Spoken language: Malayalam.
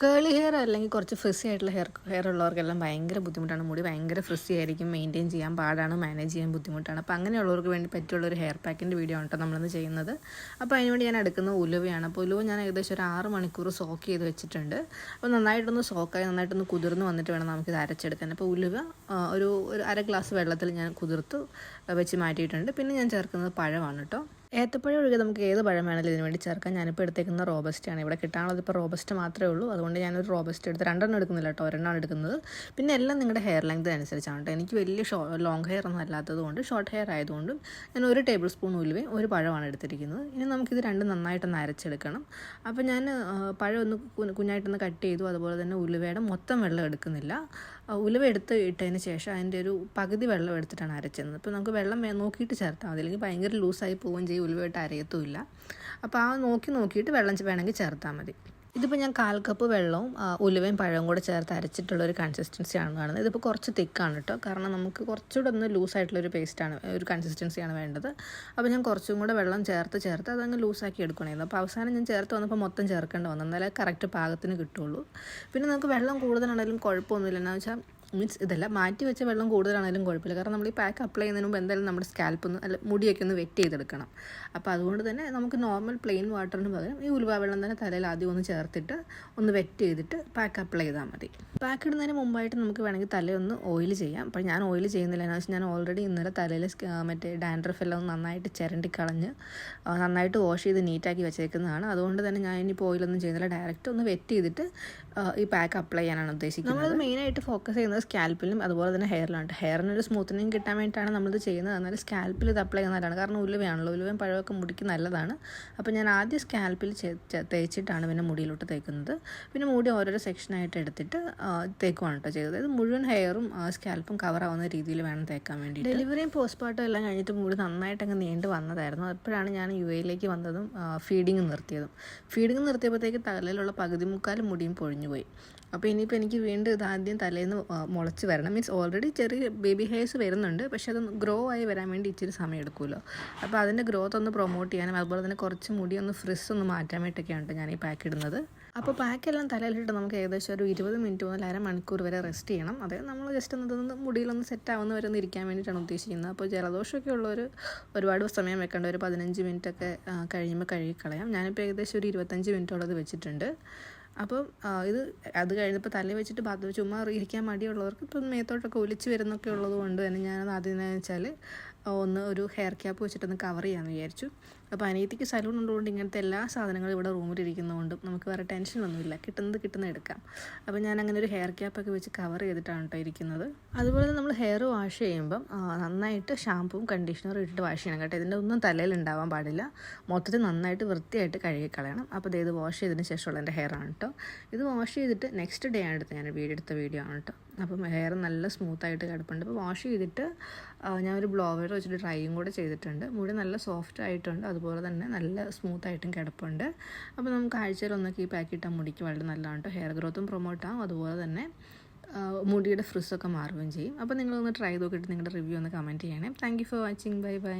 കേളി ഹെയർ അല്ലെങ്കിൽ കുറച്ച് ഫ്രിസി ആയിട്ടുള്ള ഹെയർ ഉള്ളവർക്കെല്ലാം ഭയങ്കര ബുദ്ധിമുട്ടാണ്. മുടി ഭയങ്കര ഫ്രിസി ആയിരിക്കും, മെയിൻറ്റെയിൻ ചെയ്യാൻ പാടാണ്, മാനേജ് ചെയ്യാൻ ബുദ്ധിമുട്ടാണ്. അപ്പോൾ അങ്ങനെയുള്ളവർക്ക് വേണ്ടി പറ്റിയുള്ള ഒരു ഹെയർ പാക്കിൻ്റെ വീഡിയോ ആണ് കേട്ടോ നമ്മളിന്ന് ചെയ്യുന്നത്. അപ്പോൾ അതിനുവേണ്ടി ഞാൻ എടുക്കുന്നത് ഉലുവയാണ്. അപ്പോൾ ഉലുവ ഞാൻ ഏകദേശം ഒരു 6 മണിക്കൂർ സോക്ക് ചെയ്ത് വെച്ചിട്ടുണ്ട്. അപ്പോൾ നന്നായിട്ടൊന്ന് സോക്കായി നന്നായിട്ടൊന്ന് കുതിർന്ന് വന്നിട്ട് വേണം നമുക്കിത് അരച്ചെടുക്കാൻ. അപ്പോൾ ഉലുവ ഒരു 1/2 ഗ്ലാസ് വെള്ളത്തിൽ ഞാൻ കുതിർത്ത് വെച്ച് മാറ്റിയിട്ടുണ്ട്. പിന്നെ ഞാൻ ചേർക്കുന്നത് പഴമാണ് കേട്ടോ. ഏത്തപ്പഴം ഒഴികെ നമുക്ക് ഏത് പഴം വേണമെങ്കിലും ഇതിന് വേണ്ടി ചേർക്കാം. ഞാനിപ്പോൾ എടുത്തേക്കുന്ന റോബസ്റ്റാണ്. ഇവിടെ കിട്ടാനുള്ളത് ഇപ്പോൾ റോബസ്റ്റ് മാത്രമേ ഉള്ളൂ. അതുകൊണ്ട് ഞാനൊരു റോബസ്റ്റ് എടുത്ത് 2 എടുക്കുന്നില്ല കേട്ടോ, 1 എടുക്കുന്നത്. പിന്നെ എല്ലാം നിങ്ങളുടെ ഹെയർ ലെങ്ത് അനുസരിച്ചാണ് കേട്ടോ. എനിക്ക് വലിയ ലോങ് ഹെയർ ഒന്നും അല്ലാത്തത് കൊണ്ട്, ഷോർട്ട് ഹെയർ ആയതുകൊണ്ടും ഞാൻ 1 ടേബിൾ സ്പൂൺ ഉലുവയും 1 പഴമാണ് എടുത്തിരിക്കുന്നത്. ഇനി നമുക്കിത് രണ്ടും നന്നായിട്ടൊന്ന് അരച്ചെടുക്കണം. അപ്പോൾ ഞാൻ പഴം ഒന്ന് കുഞ്ഞായിട്ടൊന്ന് കട്ട് ചെയ്തു. അതുപോലെ തന്നെ ഉലുവയുടെ മൊത്തം വെള്ളം എടുക്കുന്നില്ല. ഉലുവ ഇട്ടതിന് ശേഷം അതിൻ്റെ ഒരു പകുതി വെള്ളം എടുത്തിട്ടാണ് അരച്ചത്. ഇപ്പോൾ നമുക്ക് വെള്ളം നോക്കിയിട്ട് ചേർത്താൽ മതി, അല്ലെങ്കിൽ ഭയങ്കര ലൂസായി പോവുകയും ചെയ്യും, ഉലുവയിട്ട് അരയത്തുമില്ല. അപ്പോൾ ആ നോക്കിയിട്ട് വെള്ളം വേണമെങ്കിൽ ചേർത്താൽ മതി. ഇതിപ്പോൾ ഞാൻ 1/4 കപ്പ് വെള്ളവും ഉലുവയും പഴവും കൂടെ ചേർത്ത് അരച്ചിട്ടുള്ളൊരു കൺസിസ്റ്റൻസിയാണ് കാണുന്നത്. ഇതിപ്പോൾ കുറച്ച് തിക്കാണ് കേട്ടോ, കാരണം നമുക്ക് കുറച്ചുകൂടെ ഒന്ന് ലൂസായിട്ടുള്ളൊരു പേസ്റ്റാണ്, ഒരു കൺസിസ്റ്റൻസിയാണ് വേണ്ടത്. അപ്പോൾ ഞാൻ കുറച്ചും കൂടെ വെള്ളം ചേർത്ത് അതങ്ങ് ലൂസാക്കി എടുക്കണമായിരുന്നു. അപ്പോൾ അവസാനം ഞാൻ ചേർത്ത് വന്നപ്പോൾ മൊത്തം ചേർക്കേണ്ടി വന്നു, എന്നാലേ കറക്റ്റ് പാകത്തിന് കിട്ടുള്ളൂ. പിന്നെ നമുക്ക് വെള്ളം കൂടുതലാണെങ്കിലും കുഴപ്പമൊന്നുമില്ല. എന്ന് വെച്ചാൽ ഇതെല്ലാം മാറ്റി വെച്ച വെള്ളം കൂടുതലാണെങ്കിലും കുഴപ്പമില്ല, കാരണം നമ്മൾ ഈ പാക്ക് അപ്ലൈ ചെയ്യുന്നതിന് മുമ്പ് എന്തായാലും നമ്മുടെ സ്കാൽപ്പൊന്ന് മുടിയൊക്കെ ഒന്ന് വെറ്റ് ചെയ്തെടുക്കണം. അപ്പോൾ അതുകൊണ്ട് തന്നെ നമുക്ക് നോർമൽ പ്ലെയിൻ വാട്ടറിന് പകരം ഈ ഉലുവ വെള്ളം തന്നെ തലയിൽ ആദ്യം ഒന്ന് ചേർത്തിട്ട് ഒന്ന് വെറ്റ് ചെയ്തിട്ട് പാക്ക് അപ്ലൈ ചെയ്താൽ മതി. പാക്ക് ഇടുന്നതിന് മുമ്പായിട്ട് നമുക്ക് വേണമെങ്കിൽ തലയൊന്ന് ഓയിൽ ചെയ്യാം. അപ്പോൾ ഞാൻ ഓയിൽ ചെയ്യുന്നില്ല. എന്ന് വെച്ചാൽ ഞാൻ ഓൾറെഡി ഇന്നലെ തലയിൽ മറ്റേ ഡാൻഡ്രഫ് എല്ലാം ഒന്ന് നന്നായിട്ട് ചിരണ്ടി കളഞ്ഞ് നന്നായിട്ട് വാഷ് ചെയ്ത് നീറ്റാക്കി വെച്ചേക്കുന്നതാണ്. അതുകൊണ്ട് തന്നെ ഞാൻ ഇനിയിപ്പോൾ ഓയിലൊന്നും ചെയ്യുന്നില്ല, ഡയറക്റ്റ് ഒന്ന് വെറ്റ് ചെയ്തിട്ട് ഈ പാക്ക് അപ്ലൈ ചെയ്യാനാണ് ഉദ്ദേശിക്കുന്നത്. നമ്മളത് മെയിനായിട്ട് ഫോക്കസ് ചെയ്യുന്നത് സ്കാൽപ്പിലും അതുപോലെ തന്നെ ഹെയറിലാണ്. ഹെയറിനൊരു സ്മൂത്തനിങ് കിട്ടാൻ വേണ്ടിയിട്ടാണ് നമ്മളിത് ചെയ്യുന്നത്. എന്നാൽ സ്കാൽപ്പിൽ ഇത് അപ്ലൈ ചെയ്യുന്നതാണ്, കാരണം ഉലുവയാണല്ലോ, ഉലുവയും പഴമൊക്കെ മുടിക്ക് നല്ലതാണ്. അപ്പോൾ ഞാൻ ആദ്യം സ്കാൽപ്പിൽ തേച്ചിട്ടാണ് പിന്നെ മുടിയിലോട്ട് തേക്കുന്നത്. പിന്നെ മുടി ഓരോരോ സെക്ഷനായിട്ട് എടുത്തിട്ട് തേക്കുവാണ് കേട്ടോ ചെയ്തത്. ഇത് മുഴുവൻ ഹെയറും സ്കാൽപ്പും കവറാവുന്ന രീതിയിൽ വേണം തേക്കാൻ വേണ്ടി. ഡെലിവറിയും പോസ്റ്റ്മോർട്ടം എല്ലാം കഴിഞ്ഞിട്ട് മുടി നന്നായിട്ടങ്ങ് നീണ്ട് വന്നതായിരുന്നു. അപ്പോഴാണ് ഞാൻ UAE വന്നതും ഫീഡിങ് നിർത്തിയപ്പോഴത്തേക്ക് തലയിലുള്ള പകുതി മുക്കാലും മുടിയും പൊഴിഞ്ഞുപോയി. അപ്പോൾ ഇനിയിപ്പോൾ എനിക്ക് വീണ്ടും ഇതാദ്യം തലേന്ന് മുളച്ച് വരണം. മീൻസ് ഓൾറെഡി ചെറിയ ബേബി ഹെയർസ് വരുന്നുണ്ട്, പക്ഷേ അത് ഗ്രോ ആയി വരാൻ വേണ്ടി ഇച്ചിരി സമയം എടുക്കുമല്ലോ. അപ്പോൾ അതിൻ്റെ ഗ്രോത്ത് ഒന്ന് പ്രൊമോട്ട് ചെയ്യാനും അതുപോലെ തന്നെ കുറച്ച് മുടി ഒന്ന് ഫ്രിസ് ഒന്ന് മാറ്റാൻ വേണ്ടിയിട്ടൊക്കെയാണ് ഞാൻ ഈ പാക്ക് ഇടുന്നത്. അപ്പോൾ പാക്കെല്ലാം തലയിലിട്ട് നമുക്ക് ഏകദേശം ഒരു 20 മിനിറ്റ് മുതൽ 1/2 മണിക്കൂർ വരെ റെസ്റ്റ് ചെയ്യണം. അതായത് നമ്മൾ ജസ്റ്റ് ഒന്ന് മുടിയിലൊന്ന് സെറ്റ് ആവുന്ന വരെ ഒന്ന് ഇരിക്കാൻ വേണ്ടിയിട്ടാണ് ഉദ്ദേശിക്കുന്നത്. അപ്പോൾ ജലദോഷമൊക്കെ ഉള്ളവർ ഒരുപാട് സമയം വെക്കേണ്ട, ഒരു 15 മിനിറ്റൊക്കെ കഴിയുമ്പോൾ കഴുകിക്കളയാം. ഞാനിപ്പോൾ ഏകദേശം ഒരു 25 മിനിറ്റോളത് വെച്ചിട്ടുണ്ട്. അപ്പം അത് കഴിഞ്ഞപ്പോൾ തലയിൽ വെച്ചിട്ട് ബാത്ത് ചുമ്മാ ഇരിക്കാൻ മടിയുള്ളവർക്ക് ഇപ്പം മേത്തോട്ടൊക്കെ ഒലിച്ച് വരുന്നൊക്കെ ഉള്ളത് കൊണ്ട് തന്നെ ഞാനത് ആദ്യം വെച്ചാൽ ഒരു ഹെയർ ക്യാപ്പ് വെച്ചിട്ടൊന്ന് കവർ ചെയ്യാമെന്ന് വിചാരിച്ചു. അപ്പോൾ അനിയത്തിക്ക് സലൂൺ ഉള്ളതുകൊണ്ട് ഇങ്ങനത്തെ എല്ലാ സാധനങ്ങളും ഇവിടെ റൂമിലിരിക്കുന്നതുകൊണ്ടും നമുക്ക് വേറെ ടെൻഷനൊന്നുമില്ല, കിട്ടുന്നത് എടുക്കാം. അപ്പോൾ ഞാൻ അങ്ങനെ ഒരു ഹെയർ ക്യാപ്പൊക്കെ വെച്ച് കവർ ചെയ്തിട്ടാണ് കേട്ടോ ഇരിക്കുന്നത്. അതുപോലെ തന്നെ നമ്മൾ ഹെയർ വാഷ് ചെയ്യുമ്പം നന്നായിട്ട് ഷാമ്പുവും കണ്ടീഷണറും ഇട്ടിട്ട് വാഷ് ചെയ്യണം കേട്ടോ. ഇതിൻ്റെ ഒന്നും തലയിൽ ഉണ്ടാവാൻ പാടില്ല. മൊത്തത്തിൽ നന്നായിട്ട് വൃത്തിയായിട്ട് കഴുകിക്കളയണം. അപ്പോൾ ഇത് വാഷ് ചെയ്തതിന് ശേഷമുള്ള എൻ്റെ ഹെയർ ആണ് കേട്ടോ. ഇത് വാഷ് ചെയ്തിട്ട് നെക്സ്റ്റ് ഡേ ആണ് ഞാൻ വീഡിയോ ആണ് കേട്ടോ. അപ്പം ഹെയർ നല്ല സ്മൂത്തായിട്ട് കിടപ്പുണ്ട്. അപ്പോൾ വാഷ് ചെയ്തിട്ട് ഞാനൊരു ബ്ലോവർ വെച്ചിട്ട് ഡ്രൈയും കൂടെ ചെയ്തിട്ടുണ്ട്. മുടി നല്ല സോഫ്റ്റ് ആയിട്ടുണ്ട്, അതുപോലെ തന്നെ നല്ല സ്മൂത്തായിട്ടും കിടപ്പുണ്ട്. അപ്പോൾ നമുക്ക് ആഴ്ചയിലൊന്നൊക്കെ ഈ പാക്കിട്ടാൽ മുടിക്ക് വളരെ നല്ലതാണ് കേട്ടോ. ഹെയർ ഗ്രോത്തും പ്രൊമോട്ടാകും, അതുപോലെ തന്നെ മുടിയുടെ ഫ്രിസൊക്കെ മാറുകയും ചെയ്യും. അപ്പോൾ നിങ്ങളൊന്ന് ട്രൈ നോക്കിയിട്ട് നിങ്ങളുടെ റിവ്യൂ ഒന്ന് കമൻറ്റ് ചെയ്യണേ. Thank you for watching. By.